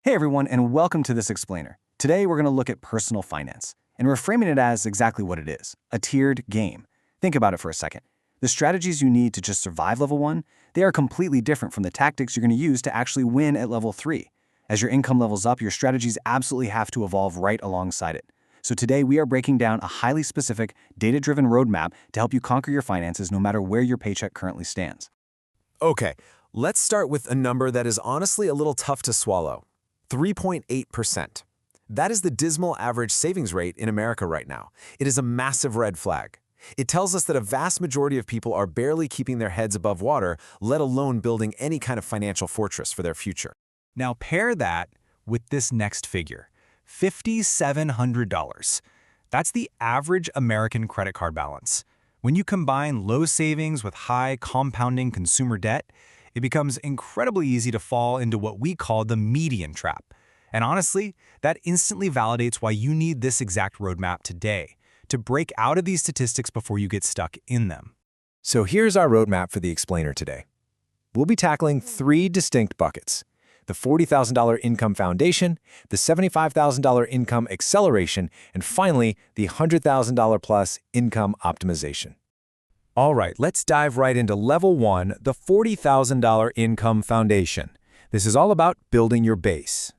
Hey everyone, and welcome to This Explainer. Today we're going to look at personal finance, and we're framing it as exactly what it is, a tiered game. Think about it for a second. The strategies you need to just survive level 1, they are completely different from the tactics you're going to use to actually win at level 3. As your income levels up, your strategies absolutely have to evolve right alongside it. So today we are breaking down a highly specific, data-driven roadmap to help you conquer your finances no matter where your paycheck currently stands. Okay, let's start with a number that is honestly a little tough to swallow. 3.8%. That is the dismal average savings rate in America right now. It is a massive red flag. It tells us that a vast majority of people are barely keeping their heads above water, let alone building any kind of financial fortress for their future. Now pair that with this next figure, $5,700. That's the average American credit card balance. When you combine low savings with high compounding consumer debt, it becomes incredibly easy to fall into what we call the median trap. And honestly, that instantly validates why you need this exact roadmap today, to break out of these statistics before you get stuck in them. So here's our roadmap for the explainer today. We'll be tackling 3 distinct buckets: the $40,000 income foundation, the $75,000 income acceleration, and finally, the $100,000 plus income optimization. All right, let's dive right into level 1, the $40,000 income foundation. This is all about building your base.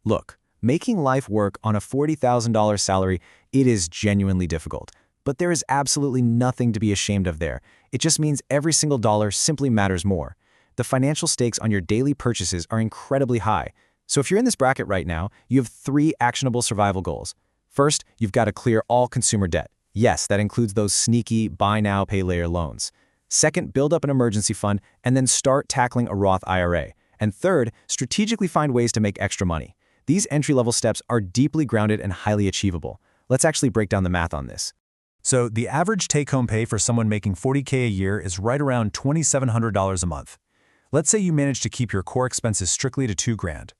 Look, making life work on a $40,000 salary, it is genuinely difficult. But there is absolutely nothing to be ashamed of there. It just means every single dollar simply matters more. The financial stakes on your daily purchases are incredibly high. So if you're in this bracket right now, you have 3 actionable survival goals. First, you've got to clear all consumer debt. Yes, that includes those sneaky buy now, pay later loans. Second, build up an emergency fund and then start tackling a Roth IRA. And third, strategically find ways to make extra money. These entry-level steps are deeply grounded and highly achievable. Let's actually break down the math on this. So the average take-home pay for someone making $40K a year is right around $2,700 a month. Let's say you manage to keep your core expenses strictly to $2,000.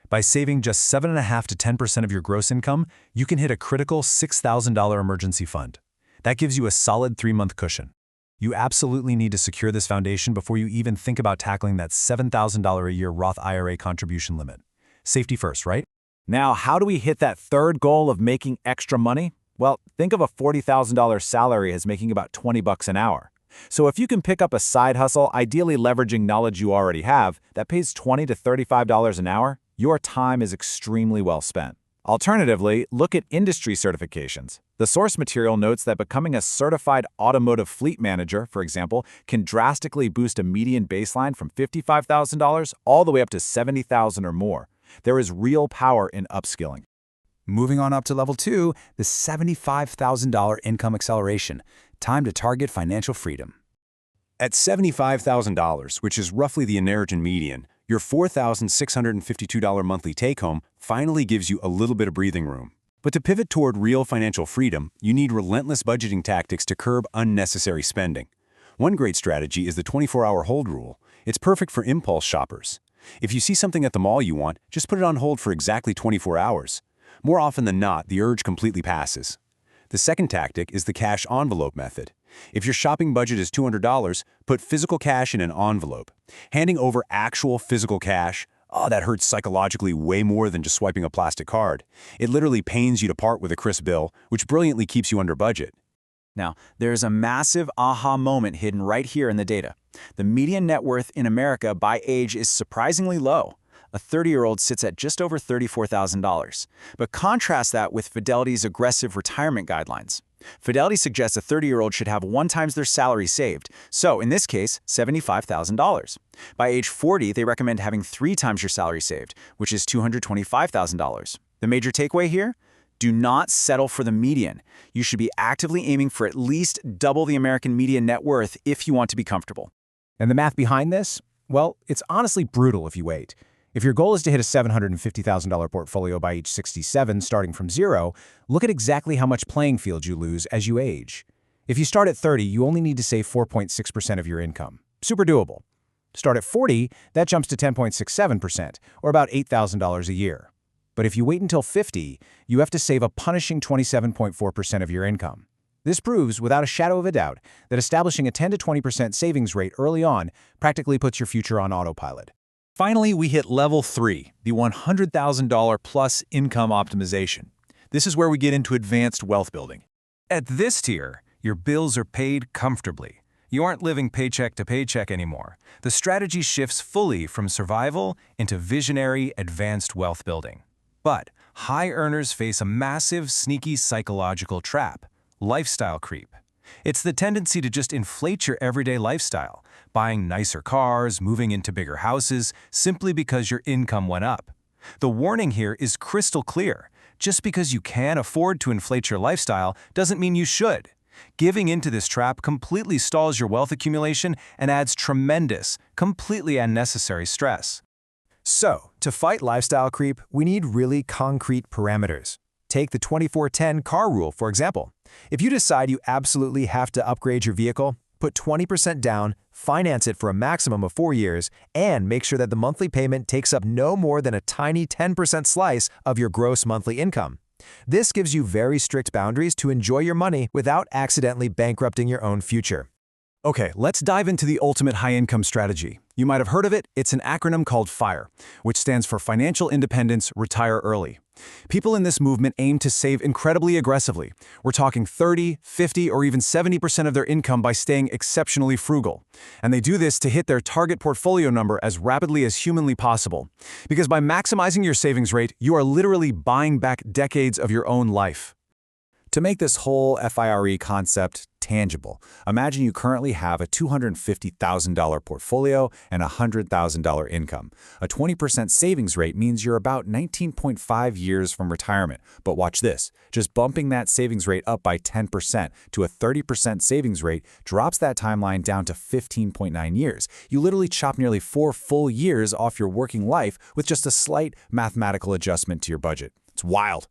By saving just 7.5% to 10% of your gross income, you can hit a critical $6,000 emergency fund. That gives you a solid 3-month cushion. You absolutely need to secure this foundation before you even think about tackling that $7,000 a year Roth IRA contribution limit. Safety first, right? Now, how do we hit that third goal of making extra money? Well, think of a $40,000 salary as making about $20 an hour. So if you can pick up a side hustle, ideally leveraging knowledge you already have, that pays $20 to $35 an hour, your time is extremely well spent. Alternatively, look at industry certifications. The source material notes that becoming a certified automotive fleet manager, for example, can drastically boost a median baseline from $55,000 all the way up to $70,000 or more. There is real power in upskilling. Moving on up to level 2, the $75,000 income acceleration. Time to target financial freedom. At $75,000, which is roughly the American median, your $4,652 monthly take-home finally gives you a little bit of breathing room. But to pivot toward real financial freedom, you need relentless budgeting tactics to curb unnecessary spending. One great strategy is the 24-hour hold rule. It's perfect for impulse shoppers. If you see something at the mall you want, just put it on hold for exactly 24 hours. More often than not, the urge completely passes. The second tactic is the cash envelope method. If your shopping budget is $200, put physical cash in an envelope. Handing over actual physical cash, that hurts psychologically way more than just swiping a plastic card. It literally pains you to part with a crisp bill, which brilliantly keeps you under budget. Now, there's a massive aha moment hidden right here in the data. The median net worth in America by age is surprisingly low. A 30-year-old sits at just over $34,000. But contrast that with Fidelity's aggressive retirement guidelines. Fidelity suggests a 30-year-old should have 1 times their salary saved, so in this case, $75,000. By age 40, they recommend having 3 times your salary saved, which is $225,000. The major takeaway here? Do not settle for the median. You should be actively aiming for at least double the American median net worth if you want to be comfortable. And the math behind this? Well, it's honestly brutal if you wait. If your goal is to hit a $750,000 portfolio by age 67 starting from zero, look at exactly how much playing field you lose as you age. If you start at 30, you only need to save 4.6% of your income. Super doable. Start at 40, that jumps to 10.67%, or about $8,000 a year. But if you wait until 50, you have to save a punishing 27.4% of your income. This proves, without a shadow of a doubt, that establishing a 10 to 20% savings rate early on practically puts your future on autopilot. Finally, we hit level 3, the $100,000 plus income optimization. This is where we get into advanced wealth building. At this tier, your bills are paid comfortably. You aren't living paycheck to paycheck anymore. The strategy shifts fully from survival into visionary, advanced wealth building. But high earners face a massive, sneaky psychological trap: lifestyle creep. It's the tendency to just inflate your everyday lifestyle, buying nicer cars, moving into bigger houses, simply because your income went up. The warning here is crystal clear. Just because you can afford to inflate your lifestyle doesn't mean you should. Giving into this trap completely stalls your wealth accumulation and adds tremendous, completely unnecessary stress. So, to fight lifestyle creep, we need really concrete parameters. Take the 24-10 car rule, for example. If you decide you absolutely have to upgrade your vehicle, put 20% down, finance it for a maximum of 4 years, and make sure that the monthly payment takes up no more than a tiny 10% slice of your gross monthly income. This gives you very strict boundaries to enjoy your money without accidentally bankrupting your own future. Okay, let's dive into the ultimate high-income strategy. You might have heard of it. It's an acronym called FIRE, which stands for Financial Independence, Retire Early. People in this movement aim to save incredibly aggressively. We're talking 30, 50, or even 70% of their income by staying exceptionally frugal. And they do this to hit their target portfolio number as rapidly as humanly possible. Because by maximizing your savings rate, you are literally buying back decades of your own life. To make this whole FIRE concept tangible, imagine you currently have a $250,000 portfolio and a $100,000 income. A 20% savings rate means you're about 19.5 years from retirement. But watch this. Just bumping that savings rate up by 10% to a 30% savings rate drops that timeline down to 15.9 years. You literally chop nearly 4 full years off your working life with just a slight mathematical adjustment to your budget. It's wild.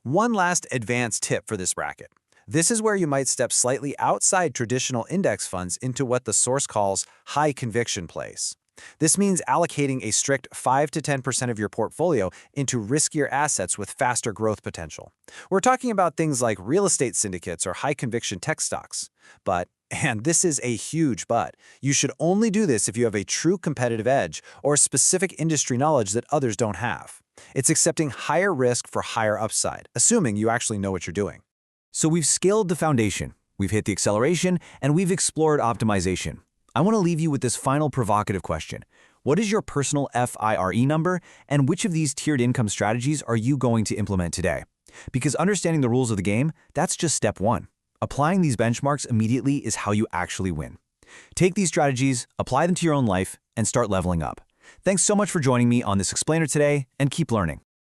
One last advanced tip for this bracket. This is where you might step slightly outside traditional index funds into what the source calls high conviction plays. This means allocating a strict 5 to 10% of your portfolio into riskier assets with faster growth potential. We're talking about things like real estate syndicates or high conviction tech stocks. But, and this is a huge but, you should only do this if you have a true competitive edge or specific industry knowledge that others don't have. It's accepting higher risk for higher upside, assuming you actually know what you're doing. So we've scaled the foundation, we've hit the acceleration, and we've explored optimization. I want to leave you with this final provocative question. What is your personal FIRE number, and which of these tiered income strategies are you going to implement today? Because understanding the rules of the game, that's just step 1. Applying these benchmarks immediately is how you actually win. Take these strategies, apply them to your own life, and start leveling up. Thanks so much for joining me on this explainer today, and keep learning.